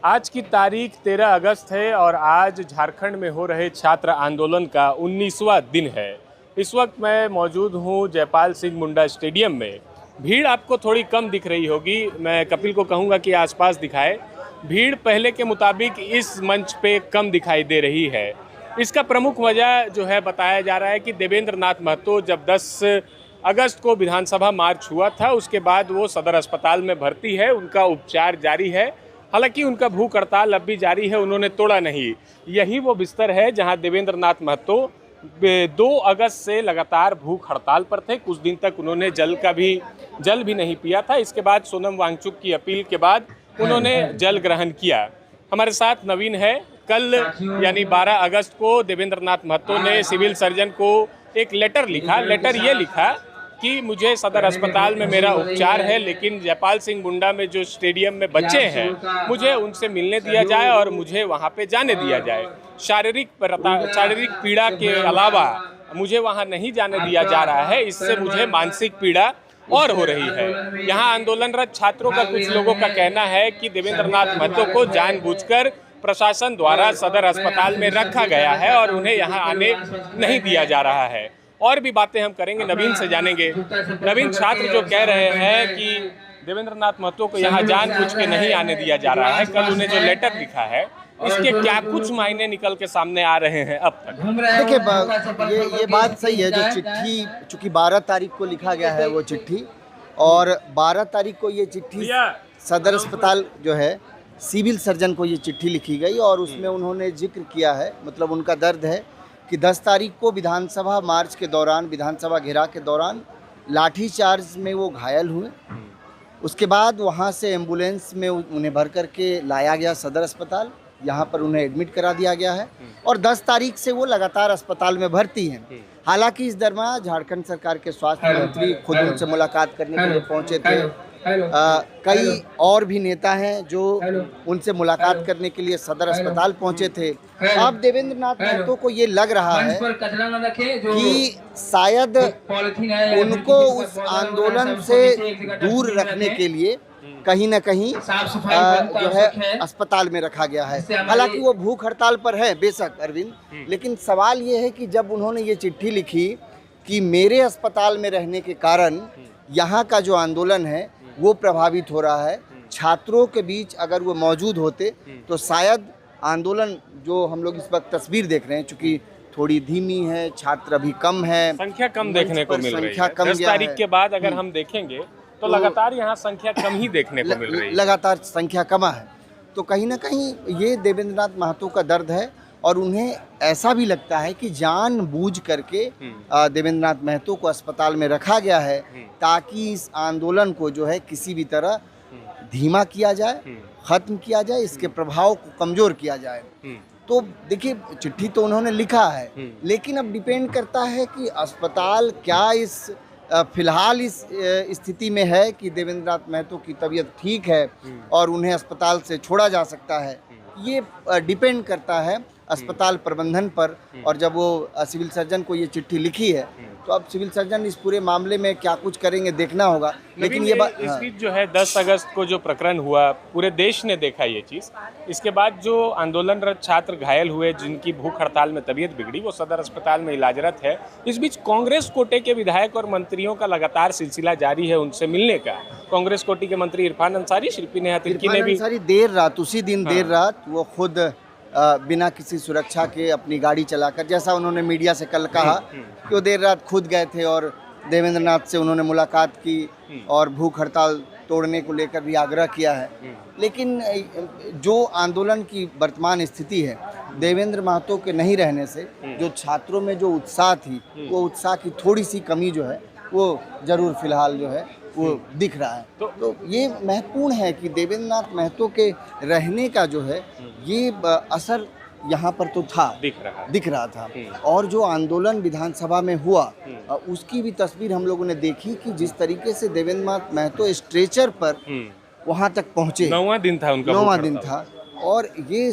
आज की तारीख 13 अगस्त है और आज झारखंड में हो रहे छात्र आंदोलन का 19वां दिन है। इस वक्त मैं मौजूद हूँ जयपाल सिंह मुंडा स्टेडियम में। भीड़ आपको थोड़ी कम दिख रही होगी, मैं कपिल को कहूँगा कि आसपास दिखाए। भीड़ पहले के मुताबिक इस मंच पे कम दिखाई दे रही है। इसका प्रमुख वजह जो है बताया जा रहा है कि देवेंद्र नाथ महतो जब 10 अगस्त को विधानसभा मार्च हुआ था, उसके बाद वो सदर अस्पताल में भर्ती है, उनका उपचार जारी है। हालांकि उनका भूख हड़ताल अब भी जारी है, उन्होंने तोड़ा नहीं। यही वो बिस्तर है जहां देवेंद्र नाथ महतो 2 अगस्त से लगातार भूख हड़ताल पर थे। कुछ दिन तक उन्होंने जल भी नहीं पिया था। इसके बाद सोनम वांगचुक की अपील के बाद उन्होंने जल ग्रहण किया। हमारे साथ नवीन है। कल यानी 12 अगस्त को देवेंद्र नाथ महतो ने सिविल सर्जन को एक लेटर लिखा। लेटर ये लिखा कि मुझे सदर अस्पताल में मेरा उपचार है, लेकिन जयपाल सिंह मुंडा में जो स्टेडियम में बच्चे हैं, मुझे उनसे मिलने दिया जाए और मुझे वहां पे जाने दिया जाए। शारीरिक पीड़ा के अलावा मुझे वहां नहीं जाने दिया जा रहा है, इससे मुझे मानसिक पीड़ा और हो रही है। यहाँ आंदोलनरत छात्रों का कुछ लोगों का कहना है कि देवेंद्र नाथ महतो को जानबूझकर प्रशासन द्वारा सदर अस्पताल में रखा गया है और उन्हें यहाँ आने नहीं दिया जा रहा है। और भी बातें हम करेंगे, नवीन से जानेंगे। नवीन, छात्र जो कह रहे हैं कि देवेंद्र नाथ महतो को यहाँ जानबूझ के नहीं आने दिया जा रहा है, कल उन्हें जो लेटर लिखा है इसके क्या कुछ मायने निकल के सामने आ रहे हैं अब तक? देखिए, ये बात सही है। जो चिट्ठी चूंकि 12 तारीख को लिखा गया है वो चिट्ठी, और 12 तारीख को ये चिट्ठी सदर अस्पताल जो है सिविल सर्जन को ये चिट्ठी लिखी गई और उसमें उन्होंने जिक्र किया है, मतलब उनका दर्द है कि 10 तारीख को विधानसभा मार्च के दौरान, विधानसभा घेराव के दौरान लाठीचार्ज में वो घायल हुए। उसके बाद वहाँ से एम्बुलेंस में उन्हें भर करके लाया गया सदर अस्पताल, यहाँ पर उन्हें एडमिट करा दिया गया है और 10 तारीख से वो लगातार अस्पताल में भर्ती हैं। हालांकि इस दरमियान झारखंड सरकार के स्वास्थ्य मंत्री खुद उनसे मुलाकात करने के लिए पहुँचे थे। कई और भी नेता हैं जो उनसे मुलाकात करने के लिए सदर अस्पताल पहुंचे थे। अब देवेंद्र नाथ महतो को ये लग रहा है कि शायद उनको उस आंदोलन से दूर रखने के लिए कहीं न कहीं जो है अस्पताल में रखा गया है। हालांकि वो भूख हड़ताल पर है बेशक अरविंद, लेकिन सवाल ये है कि जब उन्होंने ये चिट्ठी लिखी कि मेरे अस्पताल में रहने के कारण यहाँ का जो आंदोलन है वो प्रभावित हो रहा है, छात्रों के बीच अगर वो मौजूद होते तो शायद आंदोलन जो हम लोग इस वक्त तस्वीर देख रहे हैं, चूँकि थोड़ी धीमी है, छात्र अभी कम है, संख्या कम देखने को मिल रही है। 10 तारीख के बाद अगर हम देखेंगे तो लगातार यहाँ संख्या कम ही देखने को मिल रही है, लगातार संख्या कम है। तो कहीं ना कहीं ये देवेंद्र नाथ महतो का दर्द है और उन्हें ऐसा भी लगता है कि जानबूझ करके देवेंद्र नाथ महतो को अस्पताल में रखा गया है ताकि इस आंदोलन को जो है किसी भी तरह धीमा किया जाए, खत्म किया जाए, इसके प्रभाव को कमज़ोर किया जाए। तो देखिए, चिट्ठी तो उन्होंने लिखा है, लेकिन अब डिपेंड करता है कि अस्पताल क्या इस फिलहाल इस स्थिति में है कि देवेंद्र नाथ महतो की तबीयत ठीक है और उन्हें अस्पताल से छोड़ा जा सकता है। ये डिपेंड करता है अस्पताल प्रबंधन पर। और जब वो सिविल सर्जन को ये चिट्ठी लिखी है तो अब सिविल सर्जन इस पूरे मामले में क्या कुछ करेंगे देखना होगा। लेकिन ये बात, इस बीच जो है 10 अगस्त को जो प्रकरण हुआ, पूरे देश ने देखा ये चीज़। इसके बाद जो आंदोलनरत छात्र घायल हुए, जिनकी भूख हड़ताल में तबीयत बिगड़ी, वो सदर अस्पताल में इलाजरत है। इस बीच कांग्रेस कोटे के विधायक और मंत्रियों का लगातार सिलसिला जारी है उनसे मिलने का। कांग्रेस कोटे के मंत्री इरफान अंसारी, शिल्पी नेहा तिर्की ने भी देर रात, उसी दिन देर रात वो खुद बिना किसी सुरक्षा के अपनी गाड़ी चलाकर, जैसा उन्होंने मीडिया से कल कहा कि वो देर रात खुद गए थे और देवेंद्र नाथ से उन्होंने मुलाकात की और भूख हड़ताल तोड़ने को लेकर भी आग्रह किया है। लेकिन जो आंदोलन की वर्तमान स्थिति है, देवेंद्र महतो के नहीं रहने से जो छात्रों में जो उत्साह थी, वो उत्साह की थोड़ी सी कमी जो है वो जरूर फिलहाल जो है वो दिख रहा है। तो ये महत्वपूर्ण है कि देवेंद्र नाथ महतो के रहने का जो है ये असर यहाँ पर तो था, दिख रहा था। और जो आंदोलन विधानसभा में हुआ उसकी भी तस्वीर हम लोगों ने देखी कि जिस तरीके से देवेंद्र नाथ महतो स्ट्रेचर पर वहाँ तक पहुँचे। 9वां दिन था उनका, 9वां दिन था। और ये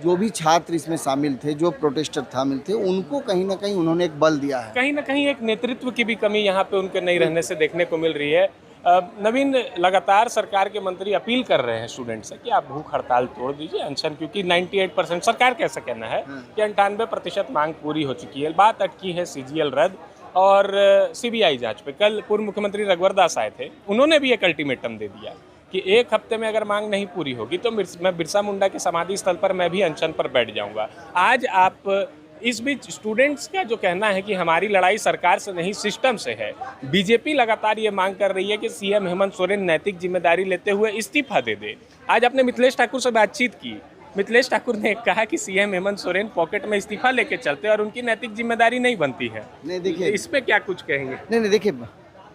जो भी छात्र इसमें शामिल थे, जो प्रोटेस्टर शामिल थे, उनको कहीं ना कहीं उन्होंने एक बल दिया है। कहीं ना कहीं एक नेतृत्व की भी कमी यहाँ पे उनके नहीं रहने से देखने को मिल रही है। नवीन, लगातार सरकार के मंत्री अपील कर रहे हैं स्टूडेंट से कि आप भूख हड़ताल तोड़ दीजिए, अनशन, क्योंकि 98% सरकार कैसा कहना है कि 98% मांग पूरी हो चुकी है। बात अटकी है सीजीएल रद्द और सीबीआई जांच पे। कल पूर्व मुख्यमंत्री रघुवर दास आए थे, उन्होंने भी एक अल्टीमेटम दे दिया कि एक हफ्ते में अगर मांग नहीं पूरी होगी तो मैं बिरसा मुंडा के समाधि स्थल पर मैं भी अनशन पर बैठ जाऊंगा। आज आप इस बीच स्टूडेंट्स का जो कहना है कि हमारी लड़ाई सरकार से नहीं सिस्टम से है। बीजेपी लगातार ये मांग कर रही है कि सीएम हेमंत सोरेन नैतिक जिम्मेदारी लेते हुए इस्तीफा दे दे। आज आपने मिथिलेश ठाकुर से बातचीत की, मिथिलेश ठाकुर ने कहा कि सीएम हेमंत सोरेन पॉकेट में इस्तीफा लेके चलते और उनकी नैतिक जिम्मेदारी नहीं बनती है। नहीं देखिए, इस पे क्या कुछ कहेंगे? नहीं देखिए,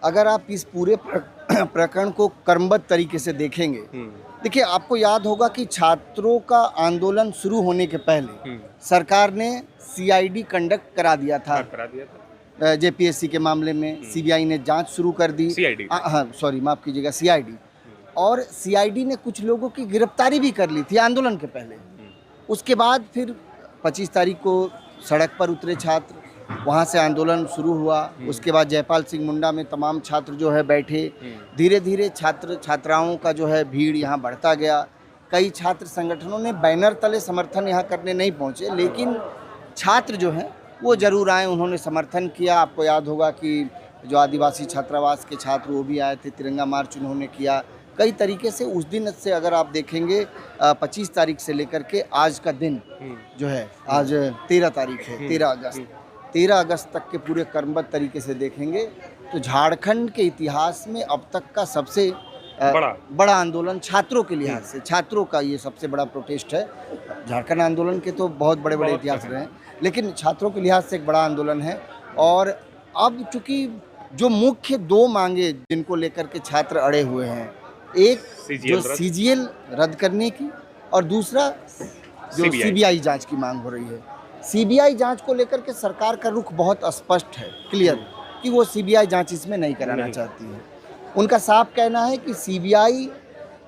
अगर आप इस पूरे प्रकरण को क्रमबद्ध तरीके से देखेंगे, देखिए आपको याद होगा कि छात्रों का आंदोलन शुरू होने के पहले सरकार ने सीआईडी कंडक्ट करा दिया था। जेपीएससी के मामले में सीबीआई ने जांच शुरू कर दी। हाँ सॉरी, माफ कीजिएगा, सीआईडी। और सीआईडी ने कुछ लोगों की गिरफ्तारी भी कर ली थी आंदोलन के पहले। उसके बाद फिर 25 तारीख को सड़क पर उतरे छात्र, वहाँ से आंदोलन शुरू हुआ। उसके बाद जयपाल सिंह मुंडा में तमाम छात्र जो है बैठे। धीरे धीरे छात्राओं का जो है भीड़ यहाँ बढ़ता गया। कई छात्र संगठनों ने बैनर तले समर्थन यहाँ करने नहीं पहुँचे, लेकिन छात्र जो हैं वो जरूर आए, उन्होंने समर्थन किया। आपको याद होगा कि जो आदिवासी छात्रावास के छात्र वो भी आए थे, तिरंगा मार्च उन्होंने किया। कई तरीके से उस दिन से अगर आप देखेंगे 25 तारीख से लेकर के आज का दिन जो है, आज 13 तारीख है, 13 अगस्त तक के पूरे क्रमबद्ध तरीके से देखेंगे तो झारखंड के इतिहास में अब तक का सबसे बड़ा आंदोलन छात्रों के लिहाज से, छात्रों का ये सबसे बड़ा प्रोटेस्ट है। झारखंड आंदोलन के तो बहुत बड़े बड़े इतिहास रहे हैं, लेकिन छात्रों के लिहाज से एक बड़ा आंदोलन है। और अब चूंकि जो मुख्य 2 मांगे जिनको लेकर के छात्र अड़े हुए हैं, एक जो सीजीएल रद्द करने की और दूसरा जो सीबीआई जांच की मांग हो रही है। सीबीआई जांच को लेकर के सरकार का रुख बहुत स्पष्ट है, क्लियर, कि वो सीबीआई जांच इसमें नहीं कराना चाहती है। उनका साफ कहना है कि सीबीआई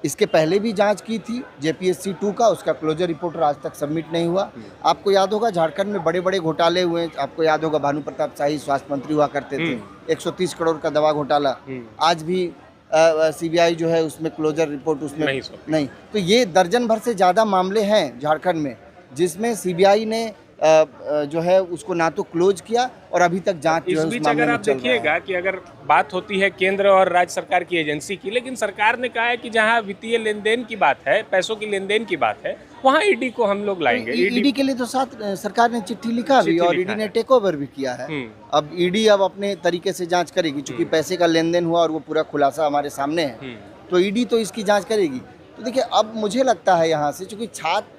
इसके पहले भी जांच की थी जेपीएससी 2 का, उसका क्लोजर रिपोर्ट आज तक सबमिट नहीं हुआ। आपको याद होगा झारखंड में बड़े बड़े घोटाले हुए। आपको याद होगा भानु प्रताप शाही स्वास्थ्य मंत्री हुआ करते थे, 130 करोड़ का दवा घोटाला। आज भी सीबीआई जो है उसमें क्लोजर रिपोर्ट उसमें नहीं। तो ये दर्जन भर से ज़्यादा मामले हैं झारखंड में जिसमें सीबीआई ने जो है उसको ना तो क्लोज किया और अभी तक जांच जो है उस मामले में चल रहा है। अगर आप देखिएगा कि अगर बात होती है केंद्र और राज्य सरकार की एजेंसी की, लेकिन सरकार ने कहा है कि जहां वित्तीय लेन देन की बात है, पैसों की लेन देन की बात है, वहां ईडी को हम लोग लाएंगे। ईडी के लिए तो साथ सरकार ने चिट्ठी लिखा भी और ईडी ने टेक ओवर भी किया है। अब ईडी अब अपने तरीके से जांच करेगी, चूंकि पैसे का लेन देन हुआ और वो पूरा खुलासा हमारे सामने है, तो ईडी तो इसकी जाँच करेगी। तो देखिए अब मुझे लगता है यहाँ से, चूँकि छात्र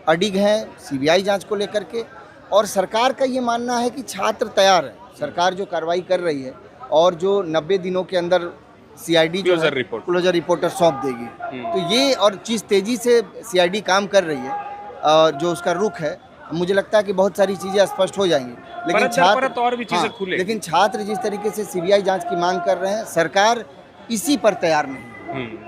अडिग हैं सीबीआई जांच को लेकर के, और सरकार का ये मानना है कि छात्र तैयार है, सरकार जो कार्रवाई कर रही है और जो 90 दिनों के अंदर सीआईडी जो क्लोजर रिपोर्टर सौंप देगी, तो ये और चीज़ तेज़ी से सीआईडी काम कर रही है और जो उसका रुख है, मुझे लगता है कि बहुत सारी चीज़ें स्पष्ट हो जाएंगी। लेकिन छात्र जिस तरीके से सीबीआई जांच की मांग कर रहे हैं, सरकार इसी पर तैयार नहीं।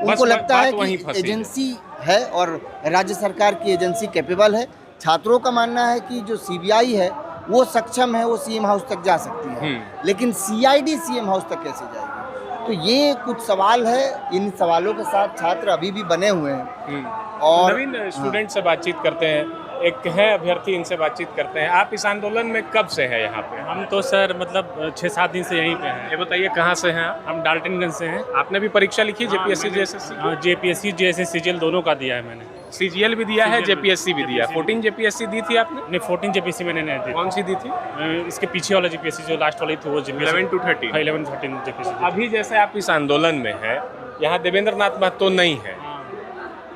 उनको लगता है कि एजेंसी है और राज्य सरकार की एजेंसी कैपेबल है। छात्रों का मानना है कि जो सीबीआई है वो सक्षम है, वो सीएम हाउस तक जा सकती है, लेकिन सीआईडी सीएम हाउस तक कैसे जाएगी? तो ये कुछ सवाल है। इन सवालों के साथ छात्र अभी भी बने हुए हैं। और नवीन, स्टूडेंट से बातचीत करते हैं, एक है अभ्यर्थी, इनसे बातचीत करते हैं। आप इस आंदोलन में कब से हैं यहाँ पे? हम तो सर मतलब 6-7 दिन से यहीं पे हैं। ये बताइए कहाँ से हैं आप? हम डाल्टनगंज से हैं। आपने भी परीक्षा लिखी जेपीएससी जेएसएससी? हाँ, जेपीएससी जेएसएससी सीजीएल दोनों का दिया है मैंने। सीजीएल भी दिया है, जेपीएससी भी दिया। 14 जेपीएससी दी थी आपने? नहीं, 14 जेपीएससी मैंने नहीं दी। कौन सी दी थी? इसके पीछे वाला जेपीएससी जो लास्ट वाली थी वो जेपीएससी 11 to 13। 11-13 जेपीएससी। अभी जैसे आप इस आंदोलन में है, यहाँ देवेंद्र नाथ महतो नहीं है,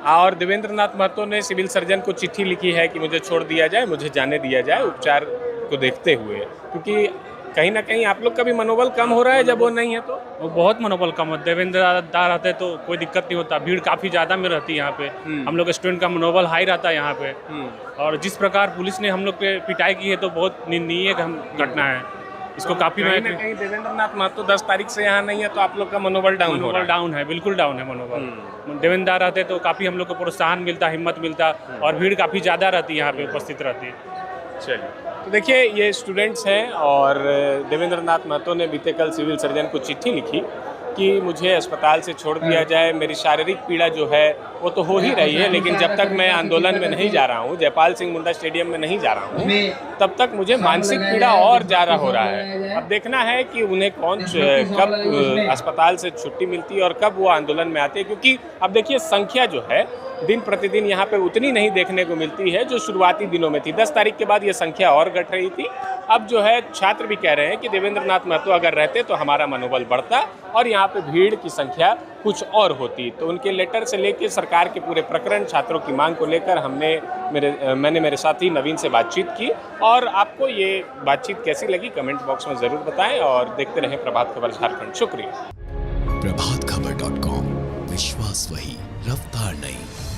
और देवेंद्र नाथ महतो ने सिविल सर्जन को चिट्ठी लिखी है कि मुझे छोड़ दिया जाए, मुझे जाने दिया जाए उपचार को देखते हुए, क्योंकि कहीं ना कहीं आप लोग का भी मनोबल कम हो रहा है जब वो नहीं है। तो वो बहुत मनोबल कम है। देवेंद्र दा रहते तो कोई दिक्कत नहीं होता, भीड़ काफ़ी ज़्यादा में रहती है यहाँ पे। हम लोग स्टूडेंट का मनोबल हाई रहता है यहाँ पे। और जिस प्रकार पुलिस ने हम लोग पे पिटाई की है तो बहुत निंदनीय घटना है। इसको काफ़ी कहीं देवेंद्र नाथ महतो 10 तारीख से यहाँ नहीं है तो आप लोग का मनोबल डाउन है, बिल्कुल डाउन है मनोबल। देवेंद्र रहते तो काफ़ी हम लोग को प्रोत्साहन मिलता, हिम्मत मिलता, और भीड़ काफ़ी ज़्यादा रहती है यहाँ पे, उपस्थित रहती है। चलिए, तो देखिए ये स्टूडेंट्स हैं और देवेंद्र नाथ महतो ने बीते कल सिविल सर्जन को चिट्ठी लिखी कि मुझे अस्पताल से छोड़ दिया जाए। मेरी शारीरिक पीड़ा जो है वो तो हो ही रही है, लेकिन जब तक मैं आंदोलन में नहीं जा रहा हूँ, जयपाल सिंह मुंडा स्टेडियम में नहीं जा रहा हूँ, तब तक मुझे मानसिक पीड़ा और ज़्यादा हो रहा है। अब देखना है कि उन्हें कब अस्पताल से छुट्टी मिलती है और कब वो आंदोलन में आते हैं, क्योंकि अब देखिए संख्या जो है दिन प्रतिदिन यहाँ पे उतनी नहीं देखने को मिलती है जो शुरुआती दिनों में थी। 10 तारीख के बाद ये संख्या और घट रही थी। अब जो है छात्र भी कह रहे हैं कि देवेंद्र नाथ महतो अगर रहते तो हमारा मनोबल बढ़ता और यहाँ पे भीड़ की संख्या कुछ और होती। तो उनके लेटर से लेकर सरकार के पूरे प्रकरण, छात्रों की मांग को लेकर मैंने मेरे साथी नवीन से बातचीत की। और आपको ये बातचीत कैसी लगी कमेंट बॉक्स में ज़रूर बताएं और देखते रहें प्रभात खबर झारखंड। शुक्रिया। प्रभातखबर.com, विश्वास वही, रफ्तार नहीं।